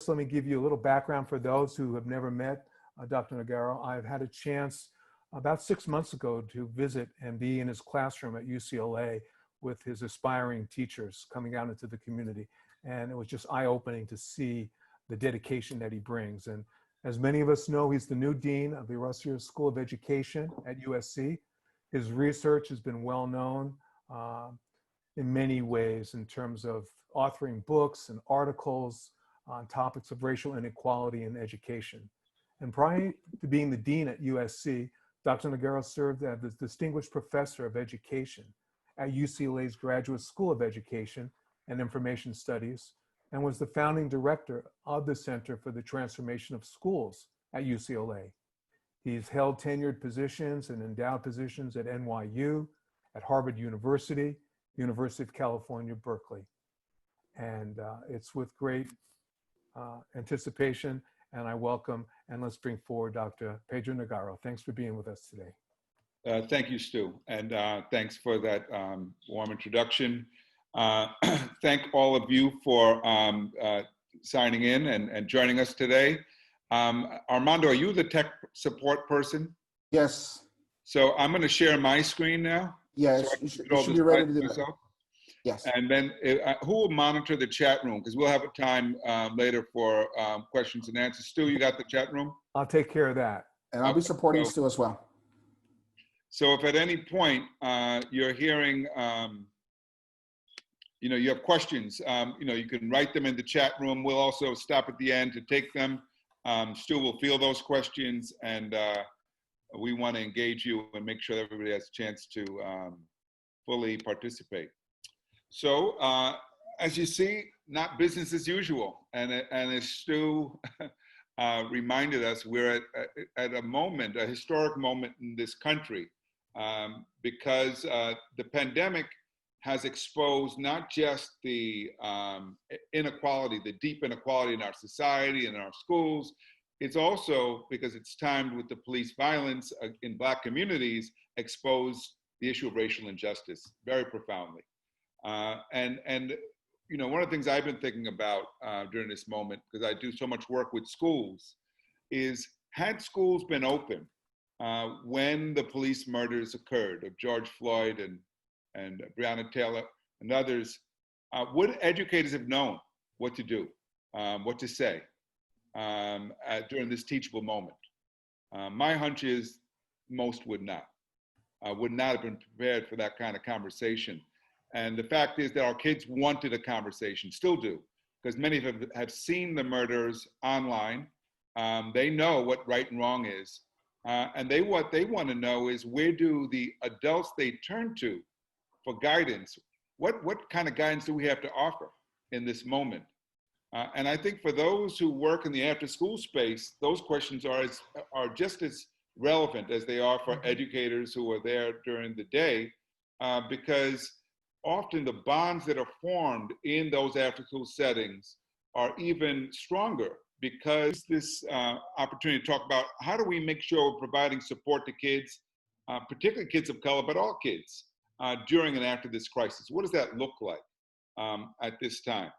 let me give you a little background for those who have never met Dr. Noguera. I've had a chance about 6 months ago to visit and be in his classroom at UCLA with his aspiring teachers coming out into the community. And it was just eye-opening to see the dedication that he brings. And as many of us know, he's the new dean of the Russell School of Education at USC. His research has been well known in many ways in terms of authoring books and articles on topics of racial inequality in education. And prior to being the dean at USC, Dr. Noguera served as the distinguished professor of education at UCLA's Graduate School of Education and Information Studies, and was the founding director of the Center for the Transformation of Schools at UCLA. He's held tenured positions and endowed positions at NYU, at Harvard University, University of California, Berkeley. And it's with great anticipation, and I welcome, and let's bring forward Dr. Pedro Noguera. Thanks for being with us today. Thank you, Stu, and thanks for that warm introduction. Thank all of you for signing in and joining us today. Armando, are you the tech support person? Yes. So I'm going to share my screen now. Yes, so you should be ready to do that. Yes. And then who will monitor the chat room? Because we'll have a time later for questions and answers. Stu, you got the chat room? I'll take care of that. And I'll be supporting Stu as well. So if at any point you're hearing, you have questions, you can write them in the chat room. We'll also stop at the end to take them. Stu will field those questions, and we want to engage you and make sure that everybody has a chance to fully participate. So as you see, not business as usual. And as Stu reminded us, we're at a moment, a historic moment in this country, because the pandemic has exposed not just the inequality, the deep inequality in our society and in our schools. It's also, because it's timed with the police violence in Black communities, exposed the issue of racial injustice very profoundly. And one of the things I've been thinking about during this moment, because I do so much work with schools, is had schools been open when the police murders occurred of George Floyd and Breonna Taylor and others, would educators have known what to do, what to say during this teachable moment? My hunch is most would not have been prepared for that kind of conversation. And the fact is that our kids wanted a conversation, still do, because many of them have seen the murders online. They know what right and wrong is. And what they want to know is, where do the adults they turn to for guidance, what kind of guidance do we have to offer in this moment? And I think for those who work in the after-school space, those questions are just as relevant as they are for educators who are there during the day, because often the bonds that are formed in those after-school settings are even stronger, because this opportunity to talk about how do we make sure we're providing support to kids, particularly kids of color, but all kids, during and after this crisis. What does that look like at this time?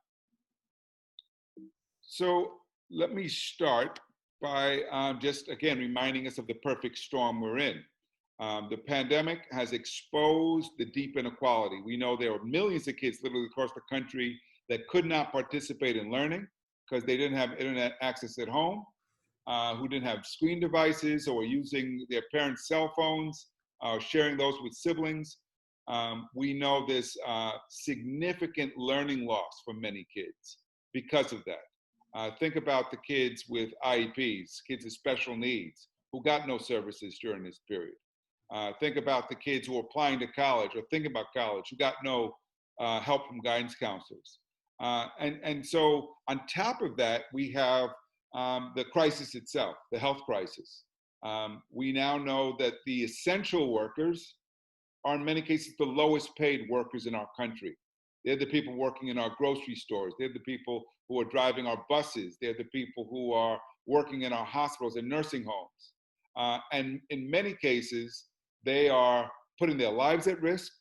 So let me start by just, again, reminding us of the perfect storm we're in. The pandemic has exposed the deep inequality. We know there are millions of kids literally across the country that could not participate in learning because they didn't have internet access at home, who didn't have screen devices or were using their parents' cell phones, sharing those with siblings. We know there's significant learning loss for many kids because of that. Think about the kids with IEPs, kids with special needs, who got no services during this period. Think about the kids who are applying to college or thinking about college, who got no help from guidance counselors. And so on top of that, we have the crisis itself, the health crisis. We now know that the essential workers are in many cases the lowest paid workers in our country. They're the people working in our grocery stores. They're the people who are driving our buses. They're the people who are working in our hospitals and nursing homes. And in many cases, they are putting their lives at risk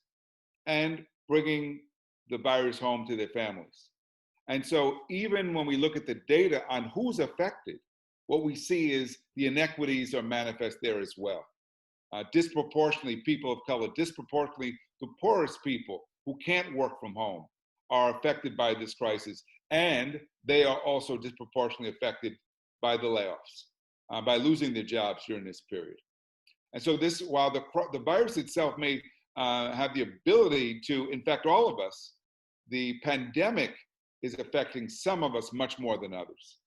and bringing the virus home to their families. And so even when we look at the data on who's affected, what we see is the inequities are manifest there as well. Disproportionately, people of color, disproportionately, the poorest people who can't work from home are affected by this crisis. And they are also disproportionately affected by the layoffs, by losing their jobs during this period. And so this, while the virus itself may have the ability to infect all of us, the pandemic is affecting some of us much more than others.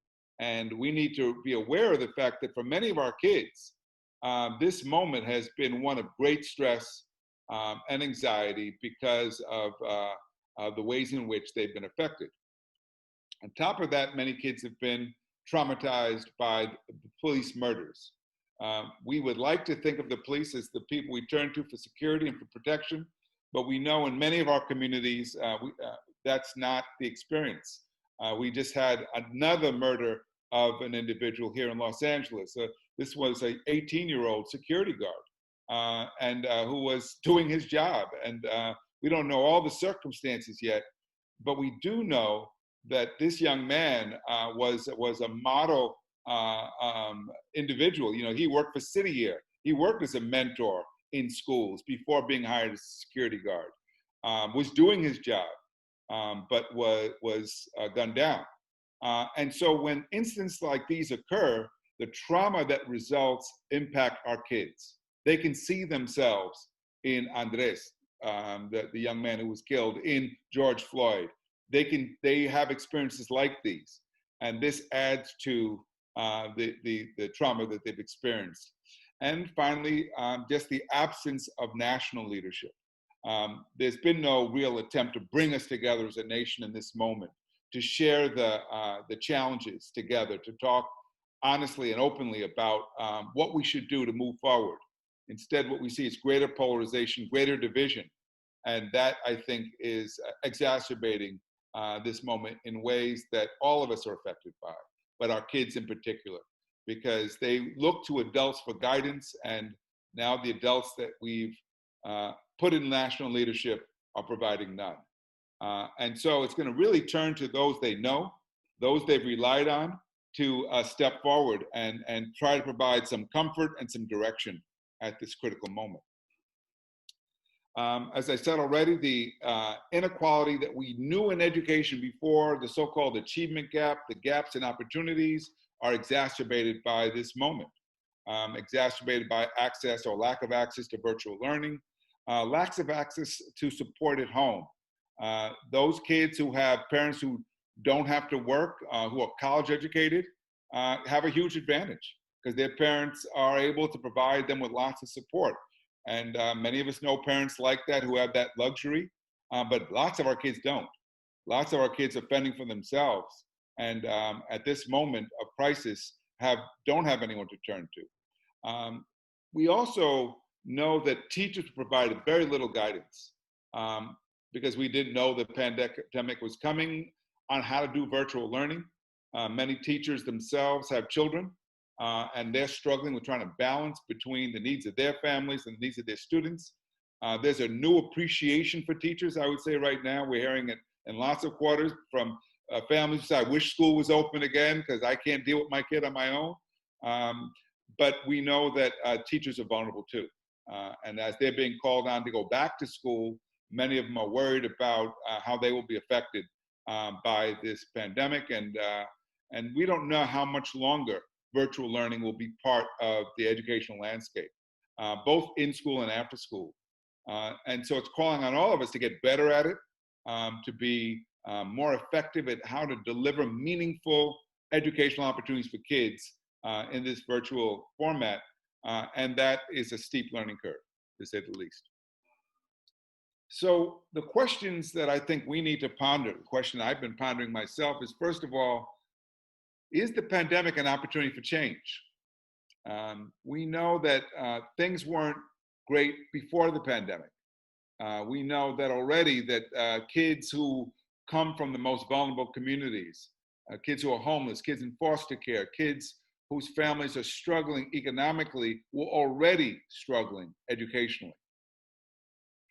And we need to be aware of the fact that for many of our kids, this moment has been one of great stress and anxiety because of the ways in which they've been affected. On top of that, many kids have been traumatized by the police murders. We would like to think of the police as the people we turn to for security and for protection, but we know in many of our communities, that's not the experience. We just had another murder of an individual here in Los Angeles. This was an 18-year-old security guard and who was doing his job. And we don't know all the circumstances yet, but we do know that this young man was a model individual. You know, he worked for City Year. He worked as a mentor in schools before being hired as a security guard, was doing his job, but was gunned down. And so when incidents like these occur, the trauma that results impact our kids. They can see themselves in Andres, the young man who was killed, in George Floyd. They have experiences like these, and this adds to the trauma that they've experienced. And finally, just the absence of national leadership. There's been no real attempt to bring us together as a nation in this moment, to share the challenges together, to talk honestly and openly about what we should do to move forward. Instead, what we see is greater polarization, greater division. And that, I think, is exacerbating this moment in ways that all of us are affected by, but our kids in particular, because they look to adults for guidance, and now the adults that we've put in national leadership are providing none. And so it's going to really turn to those they know, those they've relied on, to step forward and try to provide some comfort and some direction at this critical moment. As I said already, the inequality that we knew in education before, the so-called achievement gap, the gaps in opportunities, are exacerbated by this moment, exacerbated by access or lack of access to virtual learning, lack of access to support at home. Those kids who have parents who don't have to work, who are college educated, have a huge advantage because their parents are able to provide them with lots of support. And many of us know parents like that who have that luxury, but lots of our kids don't. Lots of our kids are fending for themselves. And at this moment of crisis, don't have anyone to turn to. We also know that teachers provided very little guidance because we didn't know the pandemic was coming on how to do virtual learning. Many teachers themselves have children, and they're struggling with trying to balance between the needs of their families and the needs of their students. There's a new appreciation for teachers, I would say right now. We're hearing it in lots of quarters from families who say, I wish school was open again because I can't deal with my kid on my own. But we know that teachers are vulnerable too. And as they're being called on to go back to school, many of them are worried about how they will be affected by this pandemic. And we don't know how much longer virtual learning will be part of the educational landscape, both in school and after school. And so it's calling on all of us to get better at it, to be more effective at how to deliver meaningful educational opportunities for kids in this virtual format. And that is a steep learning curve, to say the least. So the questions that I think we need to ponder, the question I've been pondering myself is, first of all, is the pandemic an opportunity for change? We know that things weren't great before the pandemic. We know that already that kids who come from the most vulnerable communities, kids who are homeless, kids in foster care, kids whose families are struggling economically, were already struggling educationally.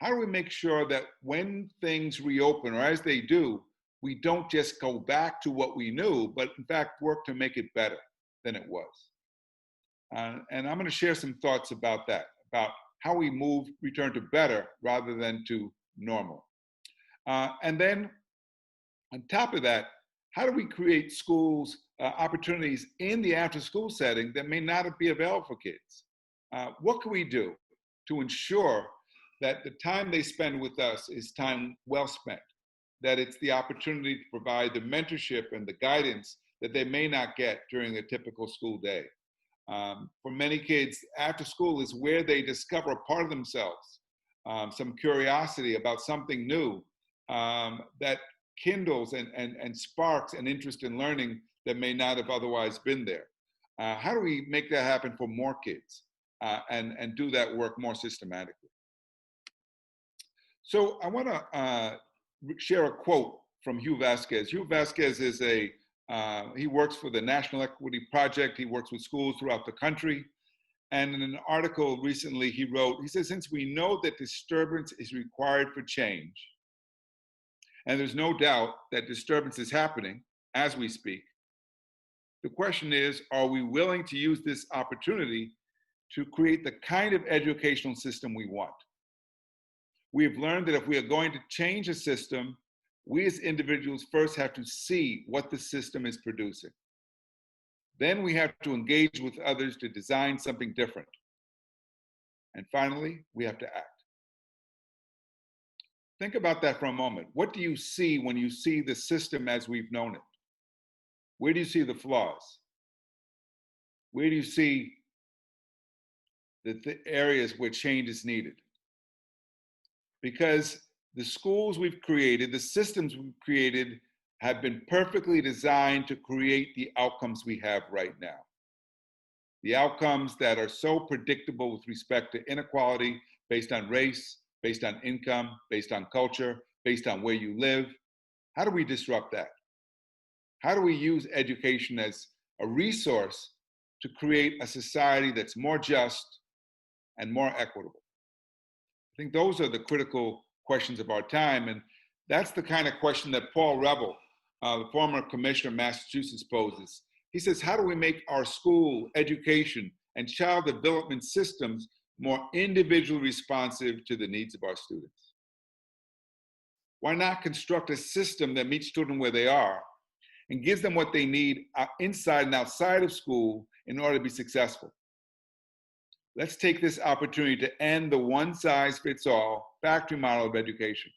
How do we make sure that when things reopen, or as they do, we don't just go back to what we knew, but in fact work to make it better than it was. And I'm going to share some thoughts about that, about how we return to better rather than to normal. And then on top of that, how do we create schools, opportunities in the after-school setting that may not be available for kids? What can we do to ensure that the time they spend with us is time well spent, that it's the opportunity to provide the mentorship and the guidance that they may not get during a typical school day? For many kids, after school is where they discover a part of themselves, some curiosity about something new that kindles and sparks an interest in learning that may not have otherwise been there. How do we make that happen for more kids and do that work more systematically? So I want to share a quote from Hugh Vasquez. Hugh Vasquez is he works for the National Equity Project. He works with schools throughout the country. And in an article recently he wrote, he says, since we know that disturbance is required for change, and there's no doubt that disturbance is happening as we speak, the question is, are we willing to use this opportunity to create the kind of educational system we want? We have learned that if we are going to change a system, we as individuals first have to see what the system is producing. Then we have to engage with others to design something different. And finally, we have to act. Think about that for a moment. What do you see when you see the system as we've known it? Where do you see the flaws? Where do you see the areas where change is needed? Because the schools we've created, the systems we've created, have been perfectly designed to create the outcomes we have right now. The outcomes that are so predictable with respect to inequality based on race, based on income, based on culture, based on where you live. How do we disrupt that? How do we use education as a resource to create a society that's more just and more equitable? I think those are the critical questions of our time, and that's the kind of question that Paul Reville, the former commissioner of Massachusetts, poses. He says, how do we make our school, education, and child development systems more individually responsive to the needs of our students? Why not construct a system that meets children where they are and gives them what they need inside and outside of school in order to be successful? Let's take this opportunity to end the one-size-fits-all factory model of education.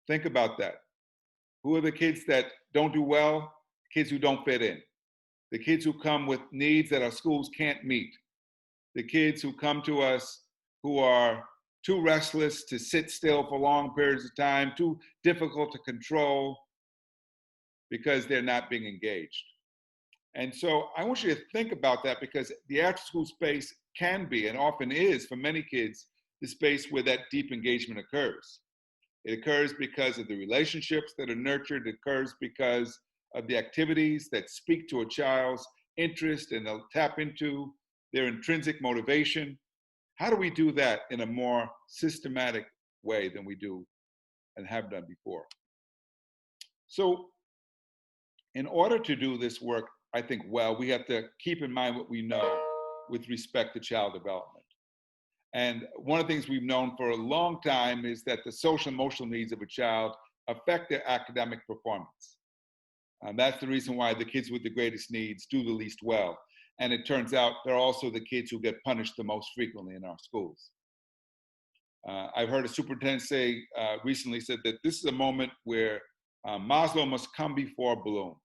Think about that. Who are the kids that don't do well? Kids who don't fit in. The kids who come with needs that our schools can't meet. The kids who come to us who are too restless to sit still for long periods of time, too difficult to control because they're not being engaged. And so I want you to think about that, because the after-school space can be, and often is for many kids, the space where that deep engagement occurs. It occurs because of the relationships that are nurtured. It occurs because of the activities that speak to a child's interest and they'll tap into their intrinsic motivation. How do we do that in a more systematic way than we do and have done before? So in order to do this work, I think, well, we have to keep in mind what we know with respect to child development. And one of the things we've known for a long time is that the social emotional needs of a child affect their academic performance. That's the reason why the kids with the greatest needs do the least well. And it turns out they're also the kids who get punished the most frequently in our schools. I've heard a superintendent say recently said that this is a moment where Maslow must come before Bloom.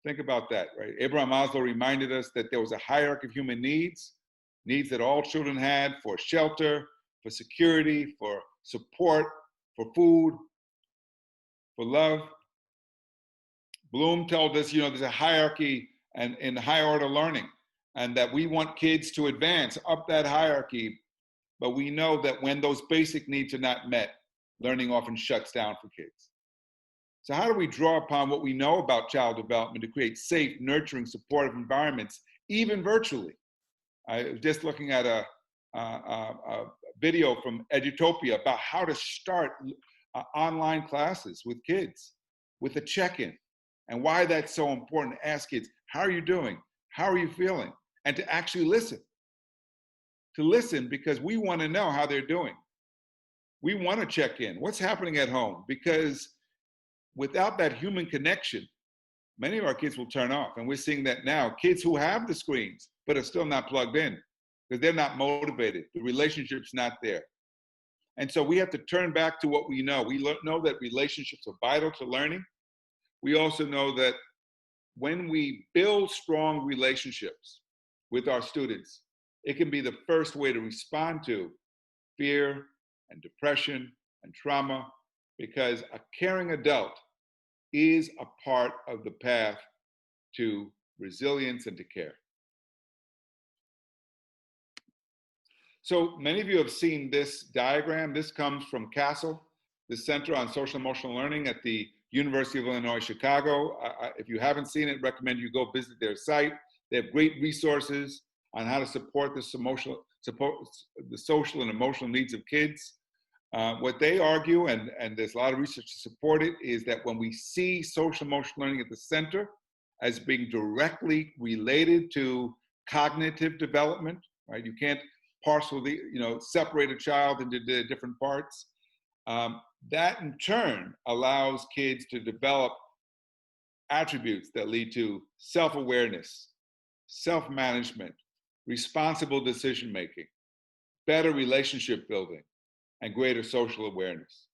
Think about that, right? Abraham Maslow reminded us that there was a hierarchy of human needs that all children had for shelter, for security, for support, for food, for love. Bloom told us, there's a hierarchy and in high order learning, and that we want kids to advance up that hierarchy, but we know that when those basic needs are not met, learning often shuts down for kids. So how do we draw upon what we know about child development to create safe, nurturing, supportive environments, even virtually? I was just looking at a video from Edutopia about how to start online classes with kids, with a check-in. And why that's so important to ask kids, how are you doing? How are you feeling? And to actually listen. To listen because we want to know how they're doing. We want to check in. What's happening at home? Because without that human connection, many of our kids will turn off. And we're seeing that now. Kids who have the screens, but are still not plugged in because they're not motivated. The relationship's not there. And so we have to turn back to what we know. We know that relationships are vital to learning. We also know that when we build strong relationships with our students, it can be the first way to respond to fear and depression and trauma, because a caring adult is a part of the path to resilience and to care. So many of you have seen this diagram. This comes from CASEL, the Center on Social Emotional Learning at the University of Illinois, Chicago. If you haven't seen it, recommend you go visit their site. They have great resources on how to support the social and emotional needs of kids. What they argue, and there's a lot of research to support it, is that when we see social emotional learning at the center as being directly related to cognitive development, right? You can't partially, separate a child into different parts. That in turn allows kids to develop attributes that lead to self-awareness, self-management, responsible decision-making, better relationship building, and greater social awareness.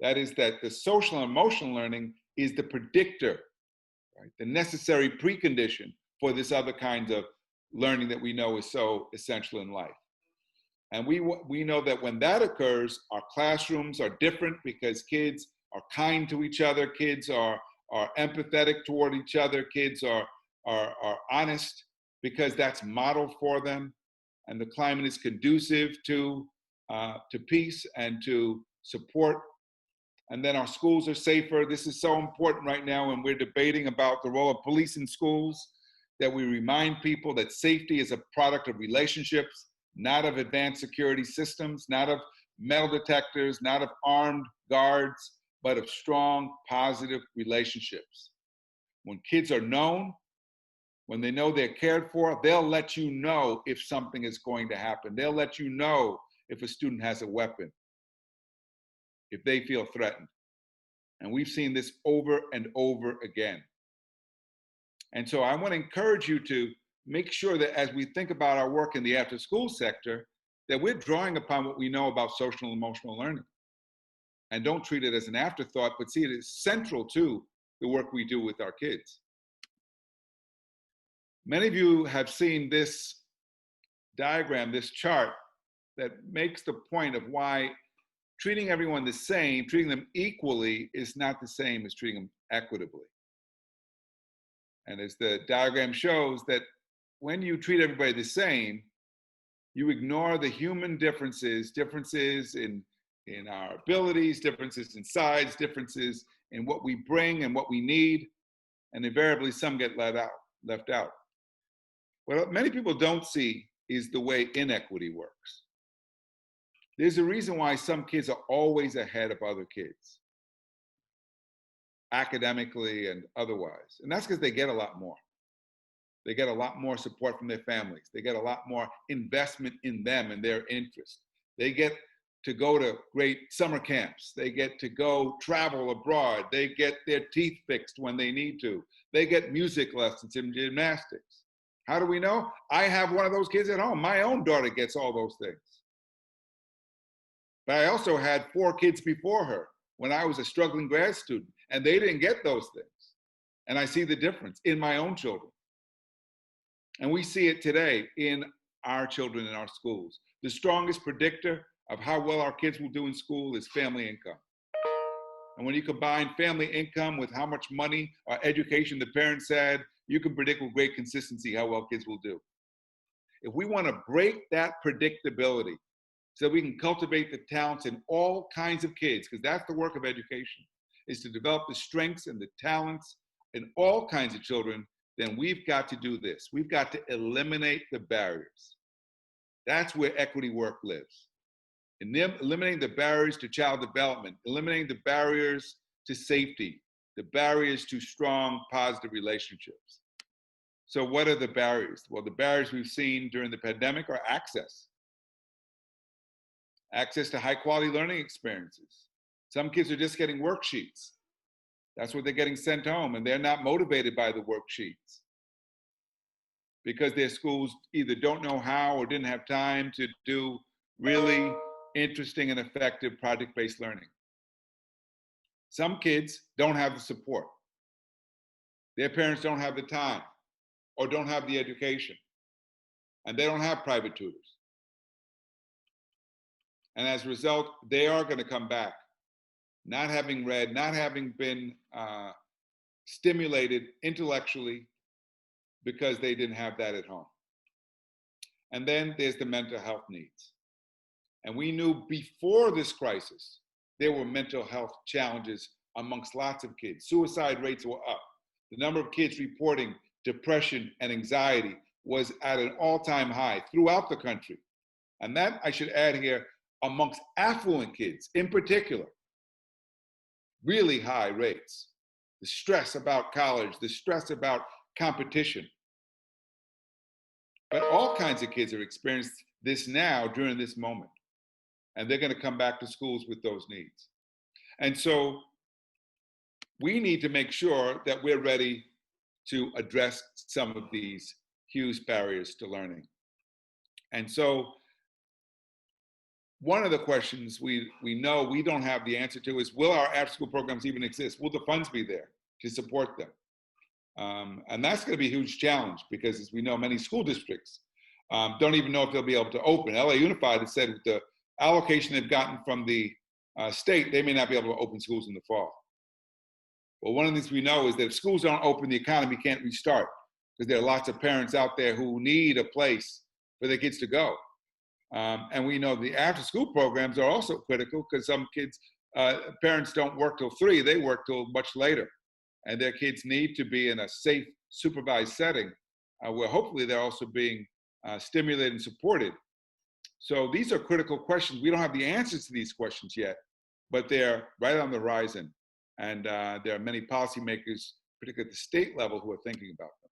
That is that the social and emotional learning is the predictor, right? The necessary precondition for this other kind of learning that we know is so essential in life. And we know that when that occurs, our classrooms are different because kids are kind to each other, kids are empathetic toward each other, kids are honest because that's modeled for them, and the climate is conducive to peace and to support. And then our schools are safer. This is so important right now when we're debating about the role of police in schools, that we remind people that safety is a product of relationships, not of advanced security systems, not of metal detectors, not of armed guards, but of strong, positive relationships. When kids are known, when they know they're cared for, they'll let you know if something is going to happen. They'll let you know if a student has a weapon, if they feel threatened. And we've seen this over and over again. And so I want to encourage you to make sure that as we think about our work in the after-school sector, that we're drawing upon what we know about social and emotional learning. And don't treat it as an afterthought, but see it as central to the work we do with our kids. Many of you have seen this diagram, this chart, that makes the point of why treating everyone the same, treating them equally, is not the same as treating them equitably. And as the diagram shows, that when you treat everybody the same, you ignore the human differences in our abilities, differences in size, differences in what we bring and what we need, and invariably some get left out. What many people don't see is the way inequity works. There's a reason why some kids are always ahead of other kids, academically and otherwise. And that's because they get a lot more. They get a lot more support from their families. They get a lot more investment in them and their interests. They get to go to great summer camps. They get to go travel abroad. They get their teeth fixed when they need to. They get music lessons and gymnastics. How do we know? I have one of those kids at home. My own daughter gets all those things. But I also had 4 kids before her when I was a struggling grad student, and they didn't get those things. And I see the difference in my own children. And we see it today in our children in our schools. The strongest predictor of how well our kids will do in school is family income. And when you combine family income with how much money or education the parents had, you can predict with great consistency how well kids will do. If we want to break that predictability so we can cultivate the talents in all kinds of kids, because that's the work of education, is to develop the strengths and the talents in all kinds of children, then we've got to do this. We've got to eliminate the barriers. That's where equity work lives, eliminating the barriers to child development, eliminating the barriers to safety, the barriers to strong, positive relationships. So what are the barriers? Well, the barriers we've seen during the pandemic are access. Access to high quality learning experiences. Some kids are just getting worksheets. That's what they're getting sent home, and they're not motivated by the worksheets because their schools either don't know how or didn't have time to do really interesting and effective project-based learning. Some kids don't have the support. Their parents don't have the time or don't have the education, and they don't have private tutors. And as a result, they are going to come back not having read, not having been stimulated intellectually because they didn't have that at home. And then there's the mental health needs. And we knew before this crisis, there were mental health challenges amongst lots of kids. Suicide rates were up. The number of kids reporting depression and anxiety was at an all-time high throughout the country. And that, I should add here, amongst affluent kids in particular, really high rates. The stress about college, the stress about competition. But all kinds of kids have experienced this now during this moment. And they're going to come back to schools with those needs. And so we need to make sure that we're ready to address some of these huge barriers to learning. And so one of the questions we know we don't have the answer to is, will our after-school programs even exist? Will the funds be there to support them? And that's going to be a huge challenge because, as we know, many school districts don't even know if they'll be able to open. LA Unified has said with the allocation they've gotten from the state, they may not be able to open schools in the fall. Well, one of the things we know is that if schools don't open, the economy can't restart because there are lots of parents out there who need a place for their kids to go. And we know the after-school programs are also critical because some kids, parents don't work till 3, they work till much later. And their kids need to be in a safe, supervised setting where hopefully they're also being stimulated and supported. So these are critical questions. We don't have the answers to these questions yet, but they're right on the horizon. And there are many policymakers, particularly at the state level, who are thinking about them.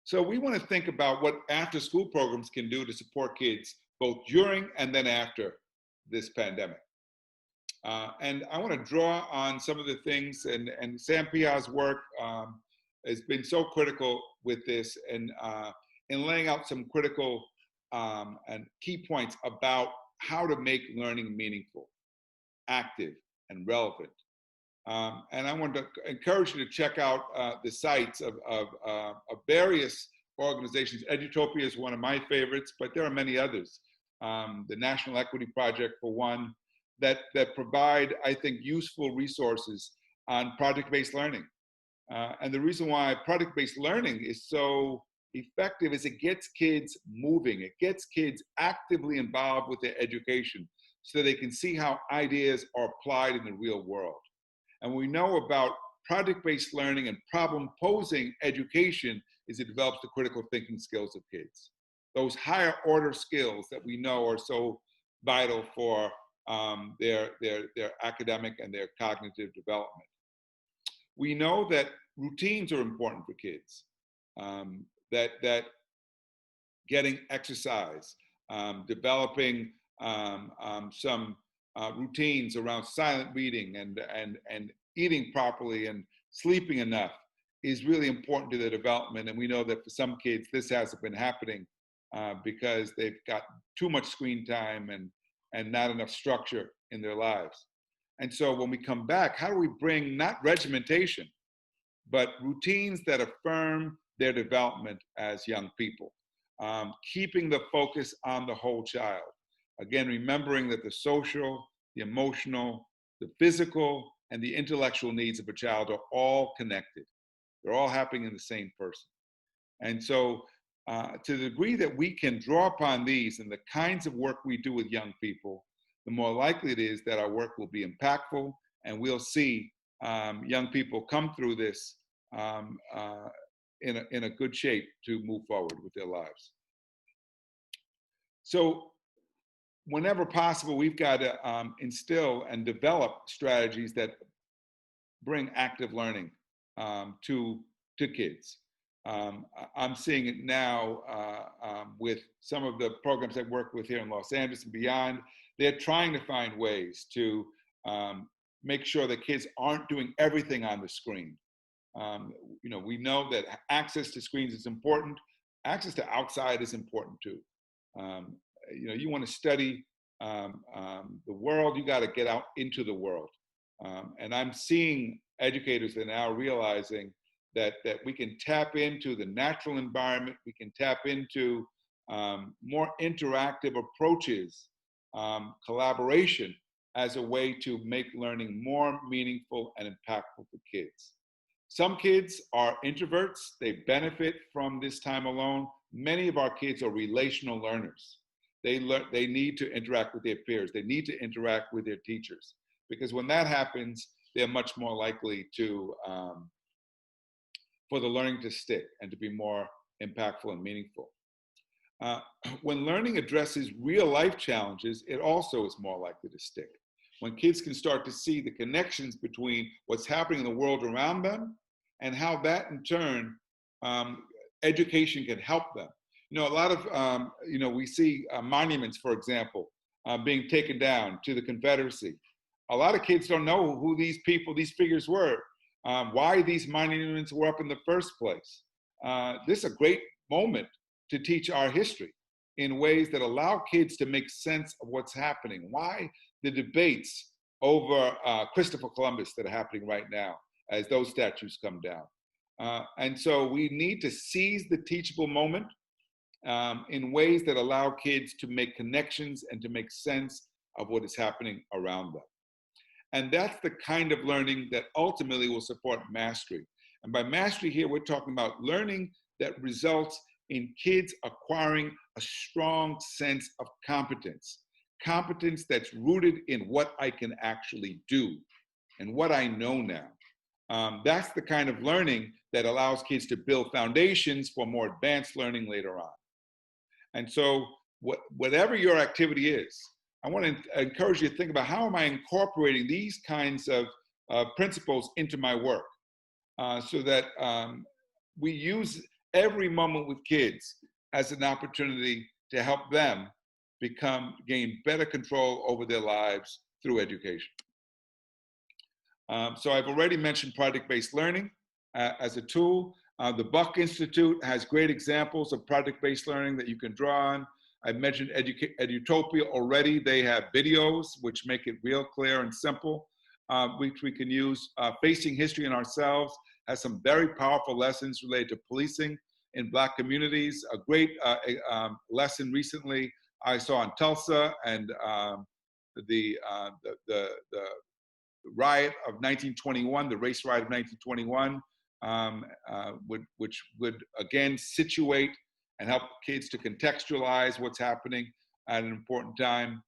So we want to think about what after-school programs can do to support kids both during and then after this pandemic. And I want to draw on some of the things, and Sam Pia's work has been so critical with this and in laying out some critical and key points about how to make learning meaningful, active, and relevant. And I want to encourage you to check out the sites of various organizations. Edutopia is one of my favorites, but there are many others. The National Equity Project, for one, that provide, I think, useful resources on project-based learning. And the reason why project-based learning is so effective is it gets kids moving. It gets kids actively involved with their education so they can see how ideas are applied in the real world. And we know about project-based learning and problem-posing education is it develops the critical thinking skills of kids. Those higher order skills that we know are so vital for their academic and their cognitive development. We know that routines are important for kids, that getting exercise, developing some routines around silent reading and eating properly and sleeping enough is really important to their development. And we know that for some kids, this hasn't been happening because they've got too much screen time and not enough structure in their lives. And so when we come back, how do we bring not regimentation, but routines that affirm their development as young people, keeping the focus on the whole child. Again, remembering that the social, the emotional, the physical, and the intellectual needs of a child are all connected. They're all happening in the same person. And so to the degree that we can draw upon these and the kinds of work we do with young people, the more likely it is that our work will be impactful and we'll see young people come through this in a good shape to move forward with their lives. So whenever possible, we've got to instill and develop strategies that bring active learning to kids. I'm seeing it now with some of the programs I've worked with here in Los Angeles and beyond. They're trying to find ways to make sure that kids aren't doing everything on the screen. We know that access to screens is important. Access to outside is important too. You want to study the world, you got to get out into the world. And I'm seeing educators that are now realizing that we can tap into the natural environment, we can tap into more interactive approaches, collaboration as a way to make learning more meaningful and impactful for kids. Some kids are introverts, they benefit from this time alone. Many of our kids are relational learners. They need to interact with their peers, they need to interact with their teachers, because when that happens, they're much more likely to for the learning to stick and to be more impactful and meaningful. When learning addresses real life challenges, it also is more likely to stick. When kids can start to see the connections between what's happening in the world around them and how that in turn, education can help them. A lot of, we see monuments, for example, being taken down to the Confederacy. A lot of kids don't know who these people, these figures were, why these monuments were up in the first place. This is a great moment to teach our history in ways that allow kids to make sense of what's happening. Why the debates over Christopher Columbus that are happening right now as those statues come down. And so we need to seize the teachable moment in ways that allow kids to make connections and to make sense of what is happening around them. And that's the kind of learning that ultimately will support mastery. And by mastery here, we're talking about learning that results in kids acquiring a strong sense of competence. Competence that's rooted in what I can actually do and what I know now. That's the kind of learning that allows kids to build foundations for more advanced learning later on. And so whatever your activity is, I want to encourage you to think about how am I incorporating these kinds of principles into my work so that we use every moment with kids as an opportunity to help them gain better control over their lives through education. So I've already mentioned project-based learning as a tool. The Buck Institute has great examples of project-based learning that you can draw on. I've mentioned Edutopia already. They have videos which make it real clear and simple, which we can use. Facing History in Ourselves has some very powerful lessons related to policing in Black communities. A great lesson recently I saw in Tulsa and the riot of 1921, the race riot of 1921, which would again situate and help kids to contextualize what's happening at an important time.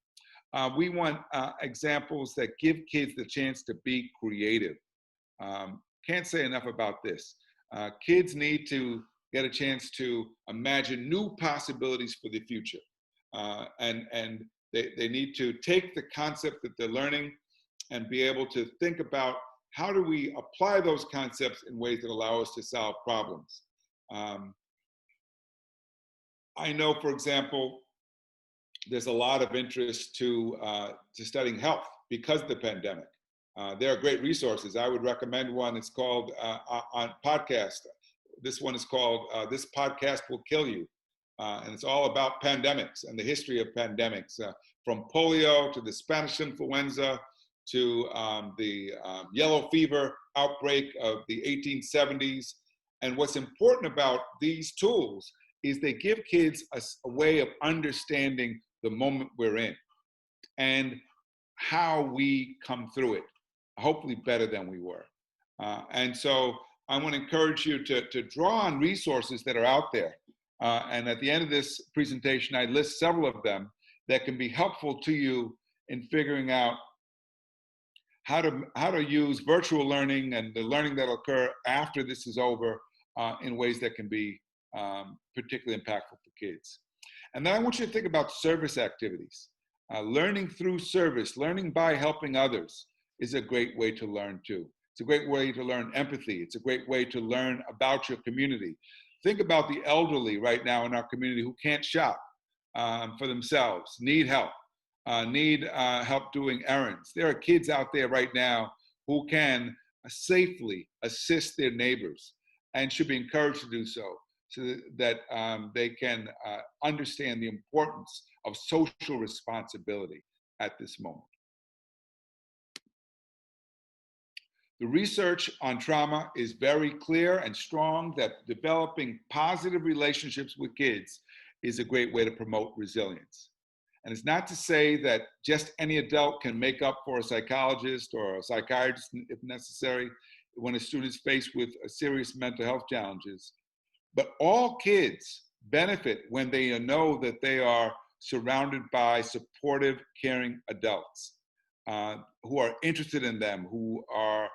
We want examples that give kids the chance to be creative. Can't say enough about this. Kids need to get a chance to imagine new possibilities for the future. And they need to take the concept that they're learning and be able to think about how do we apply those concepts in ways that allow us to solve problems. I know, for example, there's a lot of interest to studying health because of the pandemic. There are great resources. I would recommend one. It's called on podcast. This one is called This Podcast Will Kill You. And it's all about pandemics and the history of pandemics, from polio to the Spanish influenza to the yellow fever outbreak of the 1870s. And what's important about these tools is they give kids a way of understanding the moment we're in and how we come through it, hopefully better than we were. And so I want to encourage you to draw on resources that are out there. And at the end of this presentation, I list several of them that can be helpful to you in figuring out how to use virtual learning and the learning that will occur after this is over in ways that can be particularly impactful for kids. And then I want you to think about service activities. Learning through service, learning by helping others is a great way to learn too. It's a great way to learn empathy. It's a great way to learn about your community. Think about the elderly right now in our community who can't shop for themselves, need help, need help doing errands. There are kids out there right now who can safely assist their neighbors and should be encouraged to do so that they can understand the importance of social responsibility at this moment. The research on trauma is very clear and strong that developing positive relationships with kids is a great way to promote resilience. And it's not to say that just any adult can make up for a psychologist or a psychiatrist if necessary when a student is faced with serious mental health challenges. But all kids benefit when they know that they are surrounded by supportive, caring adults who are interested in them, who are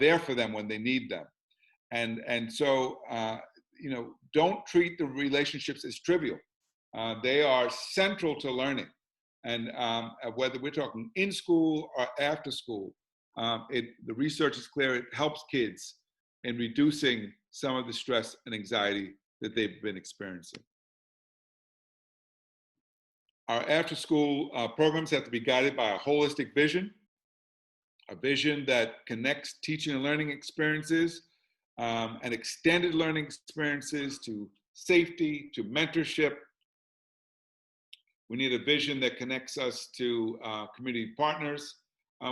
there for them when they need them. And so, don't treat the relationships as trivial. They are central to learning. And whether we're talking in school or after school, the research is clear, it helps kids in reducing some of the stress and anxiety that they've been experiencing. Our after-school programs have to be guided by a holistic vision, a vision that connects teaching and learning experiences and extended learning experiences to safety, to mentorship. We need a vision that connects us to community partners.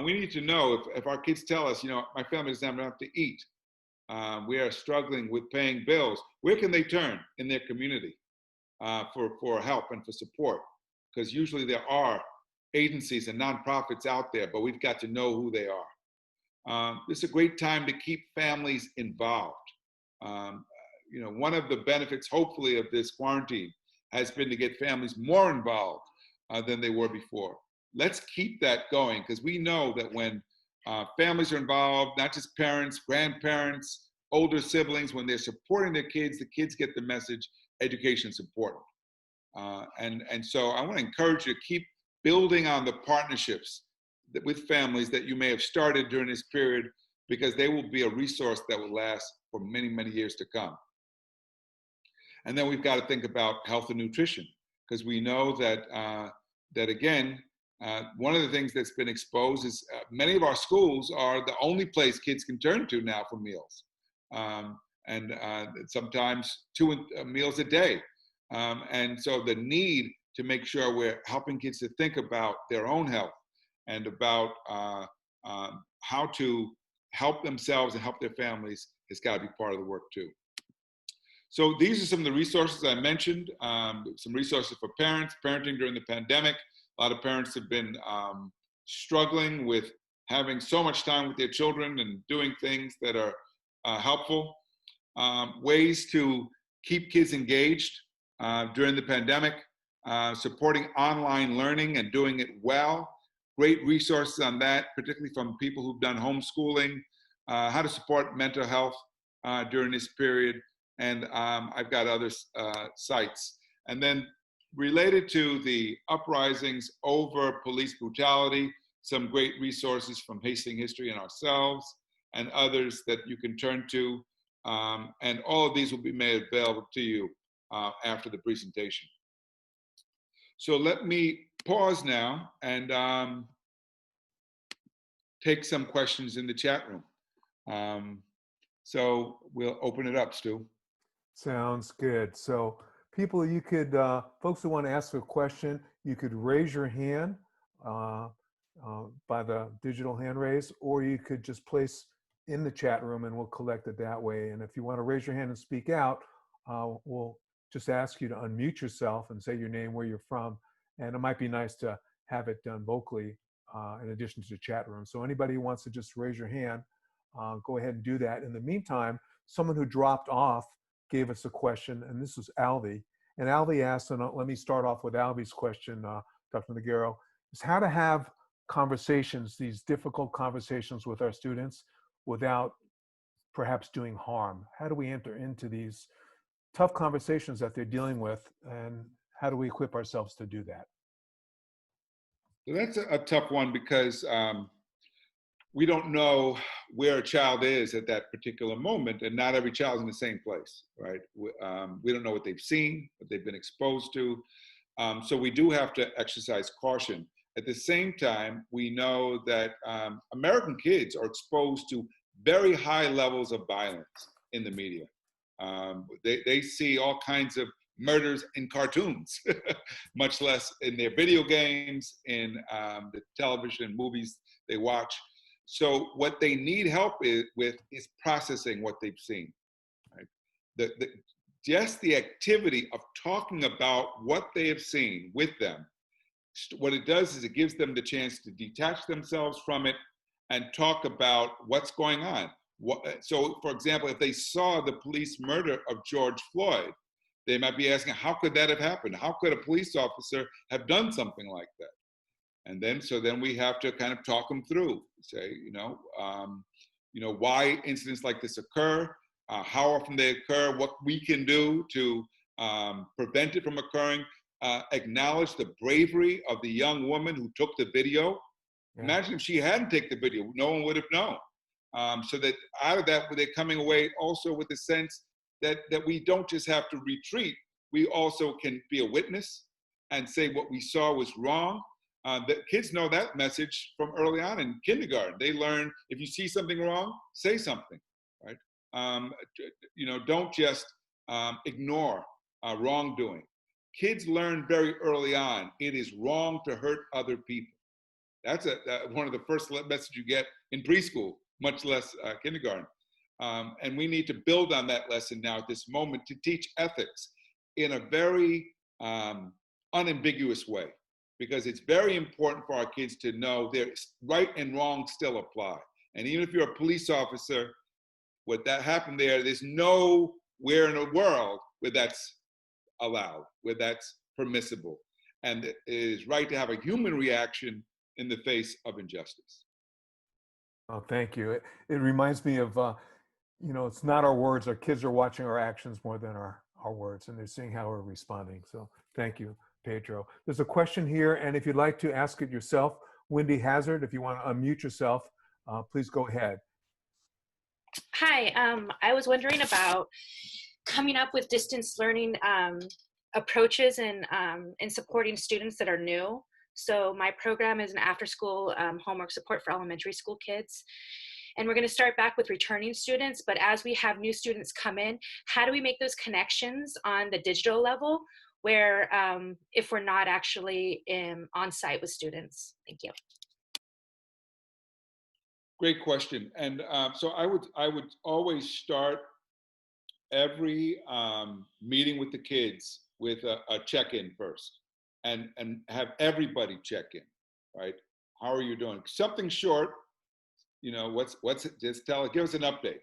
We need to know if our kids tell us, my family doesn't have enough to eat, we are struggling with paying bills, where can they turn in their community for help and for support? Because usually there are agencies and nonprofits out there, but we've got to know who they are. This is a great time to keep families involved. One of the benefits, hopefully, of this quarantine has been to get families more involved than they were before. Let's keep that going, because we know that when families are involved, not just parents, grandparents, older siblings, when they're supporting their kids, the kids get the message, education is important. And so I want to encourage you to keep building on the partnerships with families that you may have started during this period, because they will be a resource that will last for many, many years to come. And then we've got to think about health and nutrition, because we know that, again, one of the things that's been exposed is many of our schools are the only place kids can turn to now for meals. And sometimes 2 meals a day. And so the need to make sure we're helping kids to think about their own health and about how to help themselves and help their families has got to be part of the work too. So these are some of the resources I mentioned, some resources for parents, parenting during the pandemic. A lot of parents have been struggling with having so much time with their children and doing things that are helpful. Ways to keep kids engaged during the pandemic, supporting online learning and doing it well. Great resources on that, particularly from people who've done homeschooling, how to support mental health during this period. And I've got other sites. And then related to the uprisings over police brutality, some great resources from Hastings History and ourselves and others that you can turn to. And all of these will be made available to you after the presentation. So let me pause now and take some questions in the chat room. So we'll open it up, Stu. Sounds good. So people, you could, folks who want to ask a question, you could raise your hand by the digital hand raise, or you could just place in the chat room and we'll collect it that way. And if you want to raise your hand and speak out, we'll just ask you to unmute yourself and say your name, where you're from. And it might be nice to have it done vocally in addition to the chat room. So anybody who wants to just raise your hand, go ahead and do that. In the meantime, someone who dropped off gave us a question, and this was Alvi. And Alvi asked, and let me start off with Alvi's question, Dr. Noguera, is how to have conversations, these difficult conversations with our students without perhaps doing harm. How do we enter into these tough conversations that they're dealing with, and how do we equip ourselves to do that? So that's a tough one because we don't know where a child is at that particular moment, and not every child's in the same place, right? We don't know what they've seen, what they've been exposed to. So we do have to exercise caution. At the same time, we know that American kids are exposed to very high levels of violence in the media. They see all kinds of murders in cartoons, much less in their video games, in the television movies they watch. So what they need help with is processing what they've seen. Right? Just the activity of talking about what they have seen with them, what it does is it gives them the chance to detach themselves from it and talk about what's going on. So, for example, if they saw the police murder of George Floyd, they might be asking, how could that have happened? How could a police officer have done something like that? And then we have to kind of talk them through, say, why incidents like this occur, how often they occur, what we can do to prevent it from occurring, acknowledge the bravery of the young woman who took the video. Yeah. Imagine if she hadn't taken the video, no one would have known. So that out of that, they're coming away also with the sense that we don't just have to retreat, we also can be a witness and say what we saw was wrong. The kids know that message from early on in kindergarten. They learn, if you see something wrong, say something, right? Don't just ignore wrongdoing. Kids learn very early on, it is wrong to hurt other people. That's one of the first messages you get in preschool, much less kindergarten. And we need to build on that lesson now at this moment to teach ethics in a very unambiguous way, because it's very important for our kids to know there's right and wrong still apply. And even if you're a police officer, what that happened there's nowhere in the world where that's allowed, where that's permissible. And it is right to have a human reaction in the face of injustice. Oh, thank you. It reminds me of, it's not our words. Our kids are watching our actions more than our words, and they're seeing how we're responding. So thank you, Pedro. There's a question here, and if you'd like to ask it yourself, Wendy Hazard, if you want to unmute yourself, please go ahead. Hi, I was wondering about coming up with distance learning approaches and supporting students that are new. So my program is an after-school homework support for elementary school kids. And we're going to start back with returning students, but as we have new students come in, how do we make those connections on the digital level where if we're not actually on site with students? Thank you. Great question. And so I would always start every meeting with the kids with a check-in first, and have everybody check in, right? How are you doing? Something short, just give us an update.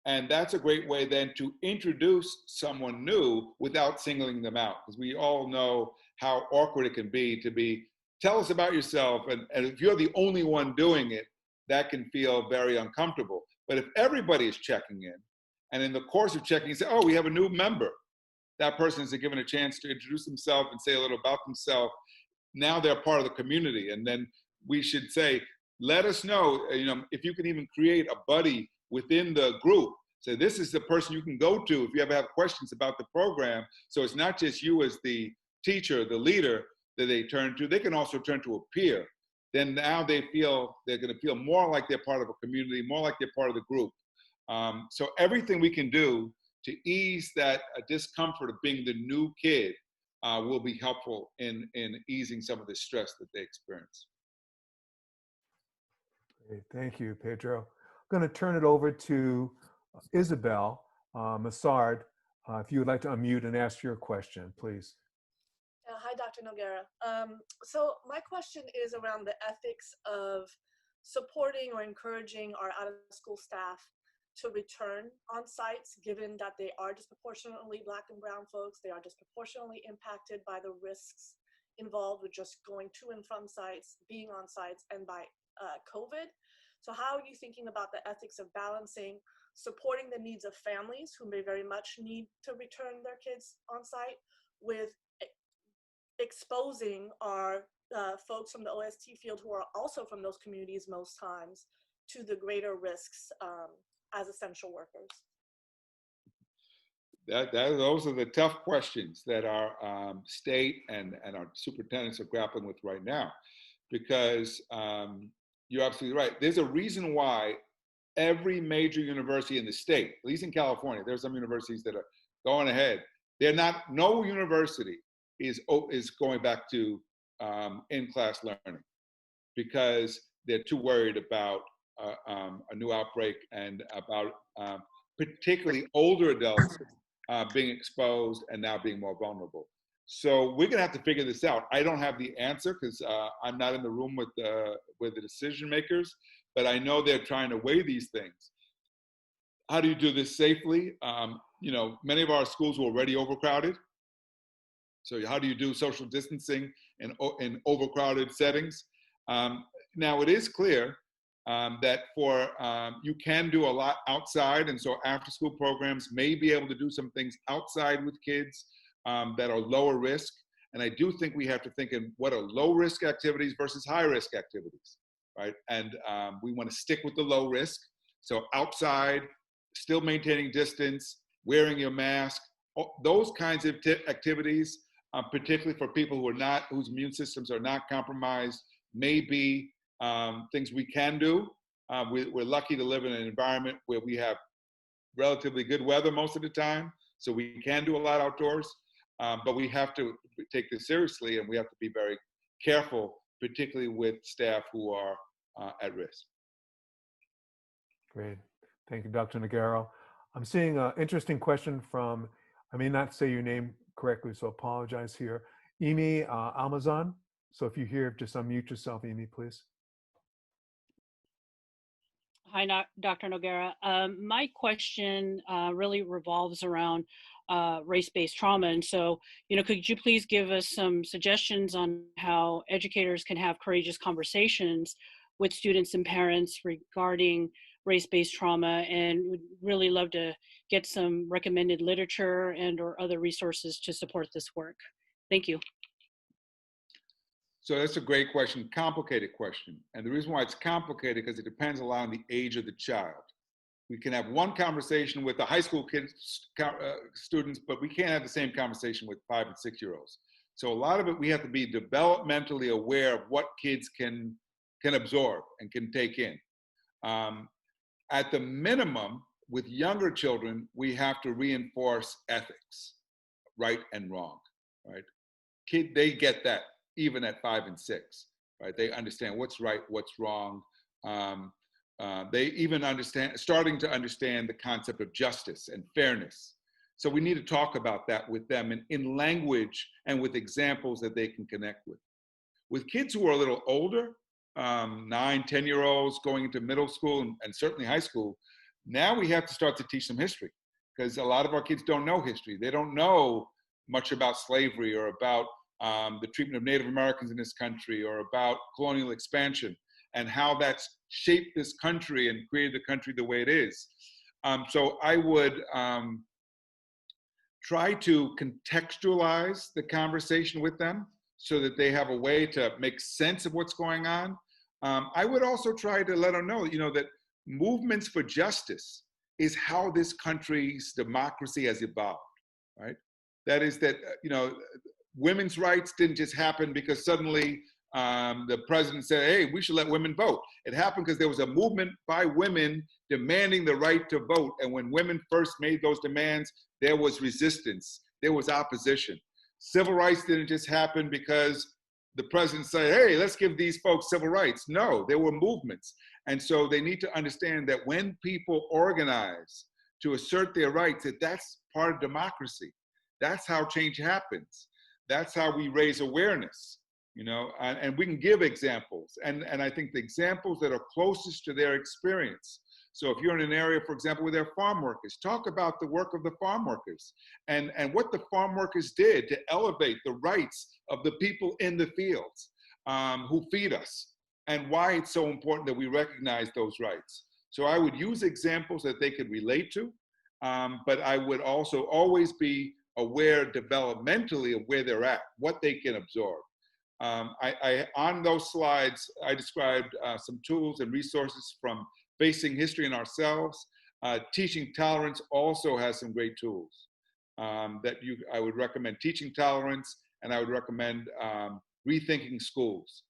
And that's a great way then to introduce someone new without singling them out, because we all know how awkward it can be tell us about yourself, and if you're the only one doing it, that can feel very uncomfortable. But if everybody is checking in, and in the course of checking, you say, oh, we have a new member, that person is given a chance to introduce themselves and say a little about themselves. Now they're part of the community. And then we should say, let us know, if you can even create a buddy within the group. So this is the person you can go to if you ever have questions about the program. So it's not just you as the teacher, the leader that they turn to. They can also turn to a peer. Then now they're going to feel more like they're part of a community, more like they're part of the group. So everything we can do to ease that discomfort of being the new kid will be helpful in easing some of the stress that they experience. Great. Thank you, Pedro. I'm going to turn it over to Isabel Massarde. If you would like to unmute and ask your question, please. Hi, Dr. Noguera. So my question is around the ethics of supporting or encouraging our out-of-school staff to return on sites, given that they are disproportionately Black and brown folks. They are disproportionately impacted by the risks involved with just going to and from sites, being on sites, and by COVID. So how are you thinking about the ethics of balancing supporting the needs of families who may very much need to return their kids on site with exposing our folks from the OST field who are also from those communities most times to the greater risks as essential workers? Those are the tough questions that our state and our superintendents are grappling with right now, because you're absolutely right. There's a reason why every major university in the state, at least in California, there's some universities that are going ahead. No university is going back to in-class learning because they're too worried about a new outbreak and about particularly older adults being exposed and now being more vulnerable. So we're gonna have to figure this out. I don't have the answer because I'm not in the room with the decision makers, but I know they're trying to weigh these things. How do you do this safely? Many of our schools were already overcrowded. So how do you do social distancing in overcrowded settings? Now it is clear that you can do a lot outside, and so after-school programs may be able to do some things outside with kids that are lower risk. And I do think we have to think in what are low-risk activities versus high-risk activities, right? And we want to stick with the low risk. So outside, still maintaining distance, wearing your mask, those kinds of activities, particularly for people whose immune systems are not compromised, may be things we can do. We're lucky to live in an environment where we have relatively good weather most of the time, so we can do a lot outdoors, but we have to take this seriously, and we have to be very careful, particularly with staff who are at risk. Great. Thank you, Dr. Noguera. I'm seeing an interesting question from, I may not say your name correctly, so apologize here, Amy Almazan. So if you hear, just unmute yourself, Amy, please. Hi, Dr. Noguera. My question really revolves around race-based trauma. And so, could you please give us some suggestions on how educators can have courageous conversations with students and parents regarding race-based trauma, and would really love to get some recommended literature and or other resources to support this work. Thank you. So that's a great question, complicated question. And the reason why it's complicated because it depends a lot on the age of the child. We can have one conversation with the high school students, but we can't have the same conversation with 5- and 6-year-olds. So a lot of it, we have to be developmentally aware of what kids can absorb and can take in. At the minimum, with younger children, we have to reinforce ethics, right and wrong, right? They get that even at 5 and 6, right? They understand what's right, what's wrong. They even starting to understand the concept of justice and fairness. So we need to talk about that with them in language and with examples that they can connect with. With kids who are a little older, 9, 10-year-olds going into middle school and certainly high school, now we have to start to teach them history because a lot of our kids don't know history. They don't know much about slavery or about the treatment of Native Americans in this country or about colonial expansion and how that's shaped this country and created the country the way it is. So I would try to contextualize the conversation with them so that they have a way to make sense of what's going on. I would also try to let them know, that movements for justice is how this country's democracy has evolved, right? That is that, women's rights didn't just happen because suddenly the president said, hey, we should let women vote. It happened because there was a movement by women demanding the right to vote. And when women first made those demands, there was resistance, there was opposition. Civil rights didn't just happen because the president said, hey, let's give these folks civil rights. No, there were movements. And so they need to understand that when people organize to assert their rights, that's part of democracy. That's how change happens. That's how we raise awareness, and we can give examples. And I think the examples that are closest to their experience. So if you're in an area, for example, where they're farm workers, talk about the work of the farm workers and what the farm workers did to elevate the rights of the people in the fields who feed us and why it's so important that we recognize those rights. So I would use examples that they could relate to, but I would also always be aware developmentally of where they're at, what they can absorb. On those slides, I described some tools and resources from facing history in ourselves. Teaching Tolerance also has some great tools I would recommend. Teaching Tolerance, and I would recommend Rethinking Schools.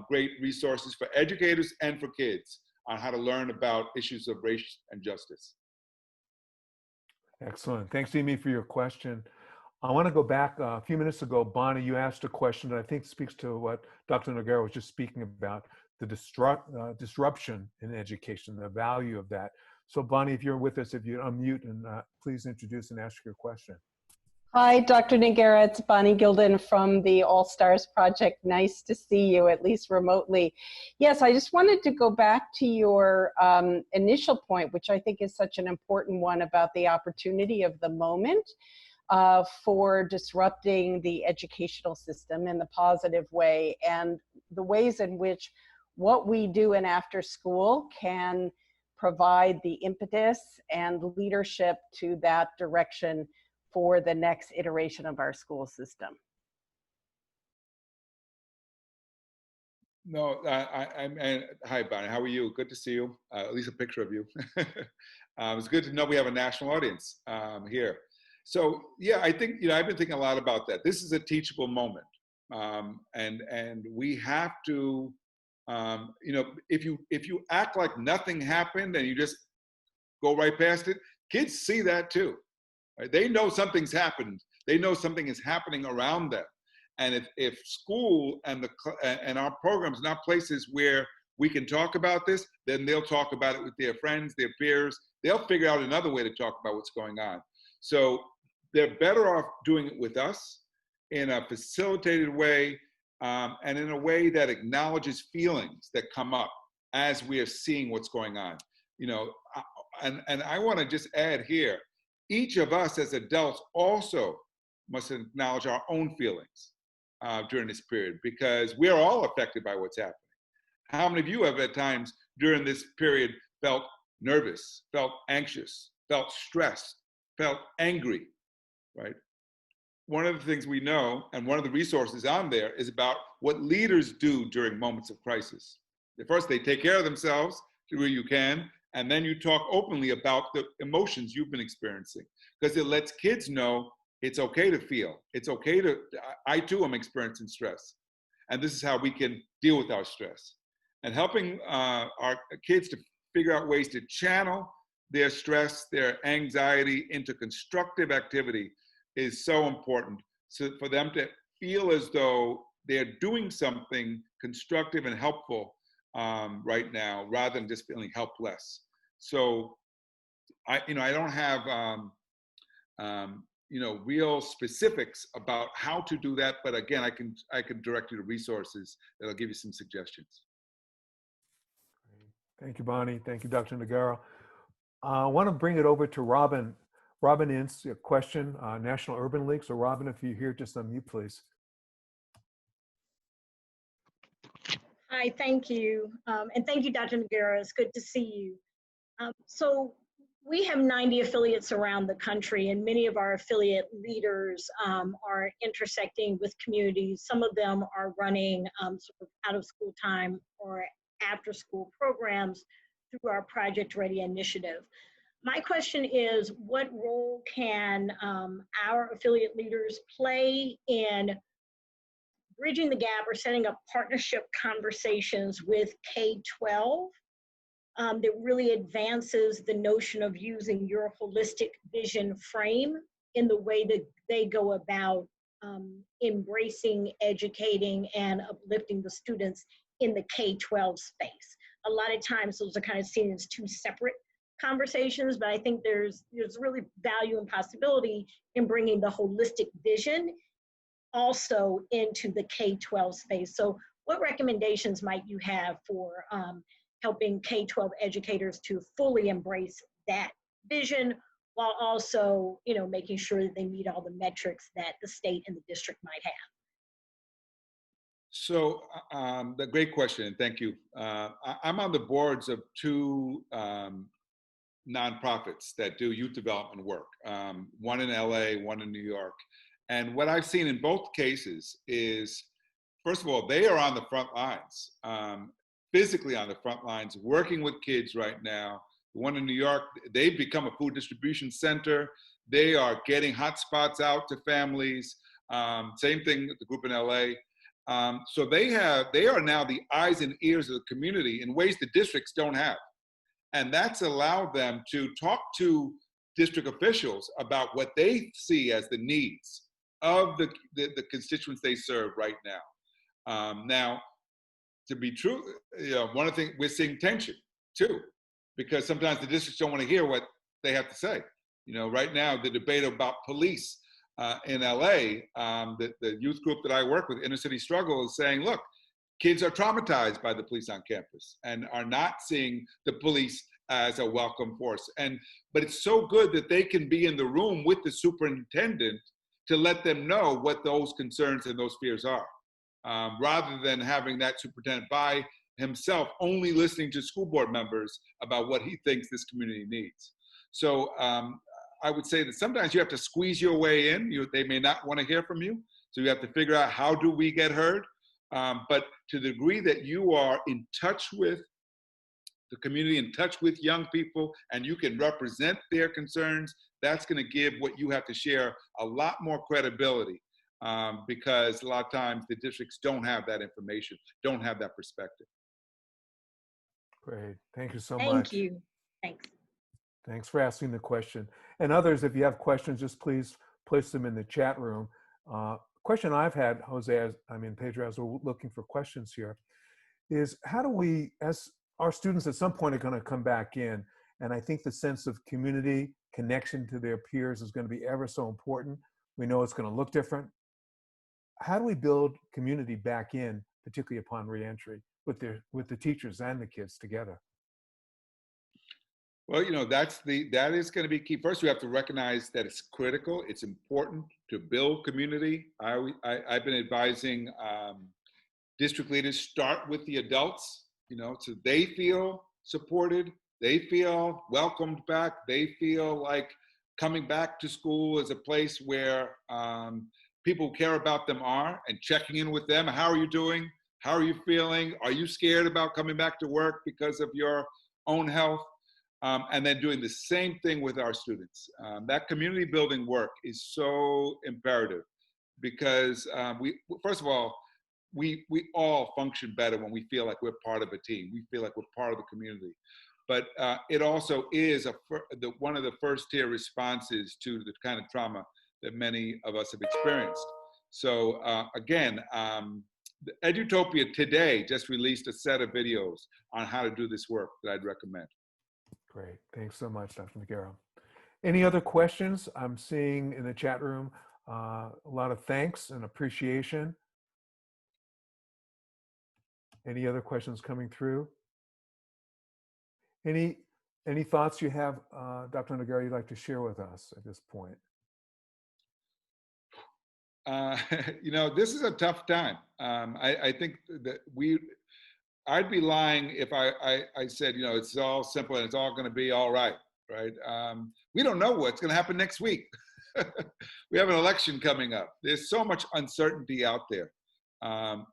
Great resources for educators and for kids on how to learn about issues of race and justice. Excellent. Thanks, Amy, for your question. I want to go back a few minutes ago. Bonnie, you asked a question that I think speaks to what Dr. Noguera was just speaking about, the disruption in education, the value of that. So Bonnie, if you're with us, if you unmute and please introduce and ask your question. Hi, Dr. Noguera. It's Bonnie Gildan from the All Stars Project. Nice to see you, at least remotely. Yes, I just wanted to go back to your initial point, which I think is such an important one, about the opportunity of the moment for disrupting the educational system in the positive way, and the ways in which what we do in after school can provide the impetus and leadership to that direction for the next iteration of our school system. No, hi, Bonnie. How are you? Good to see you. At least a picture of you. It's good to know we have a national audience here. So yeah, I think, I've been thinking a lot about that. This is a teachable moment, and we have to, if you act like nothing happened and you just go right past it, kids see that too. Right? They know something's happened. They know something is happening around them. And if school and our programs are not places where we can talk about this, then they'll talk about it with their friends, their peers. They'll figure out another way to talk about what's going on. So they're better off doing it with us in a facilitated way, and in a way that acknowledges feelings that come up as we are seeing what's going on. And I want to just add here, each of us as adults also must acknowledge our own feelings during this period, because we are all affected by what's happening. How many of you have at times during this period felt nervous, felt anxious, felt stressed, felt angry, right? One of the things we know, and one of the resources on there, is about what leaders do during moments of crisis. First, they take care of themselves to where you can, and then you talk openly about the emotions you've been experiencing, because it lets kids know it's okay to feel. It's okay to, I too am experiencing stress. And this is how we can deal with our stress. And helping our kids to figure out ways to channel their stress, their anxiety into constructive activity is so important. So for them to feel as though they're doing something constructive and helpful right now, rather than just feeling helpless. So I don't have real specifics about how to do that, but again, I can direct you to resources that'll give you some suggestions. Thank you, Bonnie. Thank you, Dr. Noguera. I want to bring it over to Robin. Robin Ince, a question, National Urban League. So Robin, if you're here, just unmute, please. Hi, thank you. And thank you, Dr. Noguera. It's good to see you. So we have 90 affiliates around the country, and many of our affiliate leaders are intersecting with communities. Some of them are running sort of out of school time or after school programs through our Project Ready initiative. My question is, what role can our affiliate leaders play in bridging the gap or setting up partnership conversations with K-12 that really advances the notion of using your holistic vision frame in the way that they go about embracing, educating, and uplifting the students in the K-12 space? A lot of times those are kind of seen as two separate conversations, but I think there's really value and possibility in bringing the holistic vision also into the K-12 space. So what recommendations might you have for helping K-12 educators to fully embrace that vision, while also, making sure that they meet all the metrics that the state and the district might have? So, the great question, and thank you. I'm on the boards of two nonprofits that do youth development work, one in LA, one in New York. And what I've seen in both cases is first of all, they are on the front lines, physically on the front lines, working with kids right now. The one in New York, they've become a food distribution center. They are getting hotspots out to families. Same thing with the group in LA. So they are now the eyes and ears of the community in ways the districts don't have. And that's allowed them to talk to district officials about what they see as the needs of the constituents they serve right now. Now, to be true, one of the things, we're seeing tension too, because sometimes the districts don't want to hear what they have to say. Right now, the debate about police in LA, the youth group that I work with, Inner City Struggle, is saying, look, kids are traumatized by the police on campus and are not seeing the police as a welcome force. But it's so good that they can be in the room with the superintendent to let them know what those concerns and those fears are, rather than having that superintendent by himself only listening to school board members about what he thinks this community needs. So I would say that sometimes you have to squeeze your way in. They may not want to hear from you. So you have to figure out, how do we get heard? But to the degree that you are in touch with the community, in touch with young people, and you can represent their concerns, that's going to give what you have to share a lot more credibility, because a lot of times the districts don't have that information, don't have that perspective. Great. Thank you so much. Thank you. Thanks. Thanks for asking the question. And others, if you have questions, just please place them in the chat room. Question I've had, Pedro, as we're looking for questions here, is how do we, as our students at some point are going to come back in, and I think the sense of community, connection to their peers is going to be ever so important. We know it's going to look different. How do we build community back in, particularly upon reentry, with the teachers and the kids together? Well, that is going to be key. First, we have to recognize that it's critical. It's important to build community. I've been advising district leaders, start with the adults, so they feel supported, they feel welcomed back, they feel like coming back to school is a place where people who care about them are, and checking in with them. How are you doing? How are you feeling? Are you scared about coming back to work because of your own health? And then doing the same thing with our students. That community building work is so imperative, because first of all, we all function better when we feel like we're part of a team. We feel like we're part of the community. But it also is one of the first tier responses to the kind of trauma that many of us have experienced. So again, Edutopia today just released a set of videos on how to do this work that I'd recommend. Great. Thanks so much, Dr. Noguera. Any other questions? I'm seeing in the chat room a lot of thanks and appreciation. Any other questions coming through? Any thoughts you have, Dr. Noguera, you'd like to share with us at this point? This is a tough time. I think that I'd be lying if I said, it's all simple and it's all going to be all right, right? We don't know what's going to happen next week. We have an election coming up. There's so much uncertainty out there.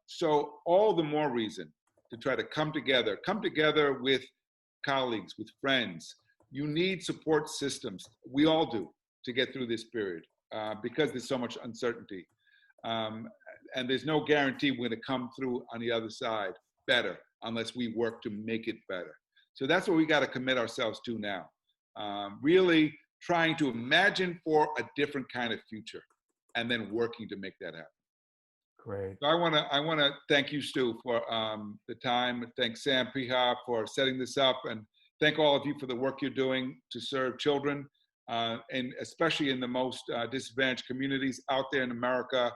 So all the more reason to try to come together with colleagues, with friends. You need support systems. We all do, to get through this period, because there's so much uncertainty. And there's no guarantee we're going to come through on the other side better unless we work to make it better. So that's what we got to commit ourselves to now. Really trying to imagine for a different kind of future, and then working to make that happen. Great. So I want to thank you, Stu, for the time. Thank Sam Piha for setting this up, and thank all of you for the work you're doing to serve children, and especially in the most disadvantaged communities out there in America.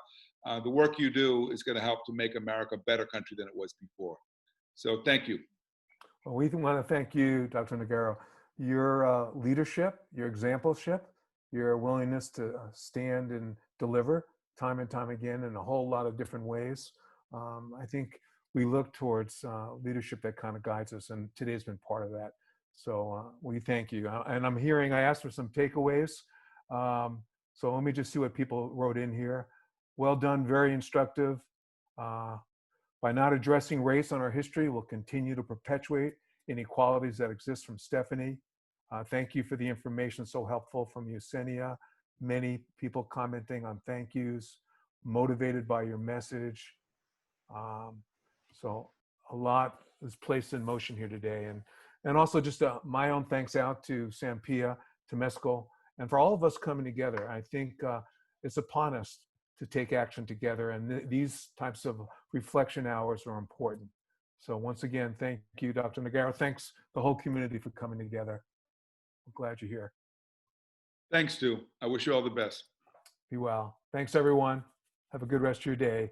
The work you do is going to help to make America a better country than it was before. So thank you. Well, we want to thank you, Dr. Noguera. Your leadership, your exampleship, your willingness to stand and deliver time and time again in a whole lot of different ways. I think we look towards leadership that kind of guides us, and today's been part of that. So we thank you. And I asked for some takeaways. So let me just see what people wrote in here. Well done, very instructive. By not addressing race on our history, we'll continue to perpetuate inequalities that exist from Stephanie. Thank you for the information, so helpful from Yesenia. Many people commenting on thank yous, motivated by your message. So a lot is placed in motion here today. And also just my own thanks out to Sampia, to Mescal, and for all of us coming together. I think it's upon us to take action together, and these types of reflection hours are important. So once again, thank you, Dr. Noguera. Thanks the whole community for coming together. I'm glad you're here. Thanks, Stu. I wish you all the best. Be well. Thanks, everyone. Have a good rest of your day.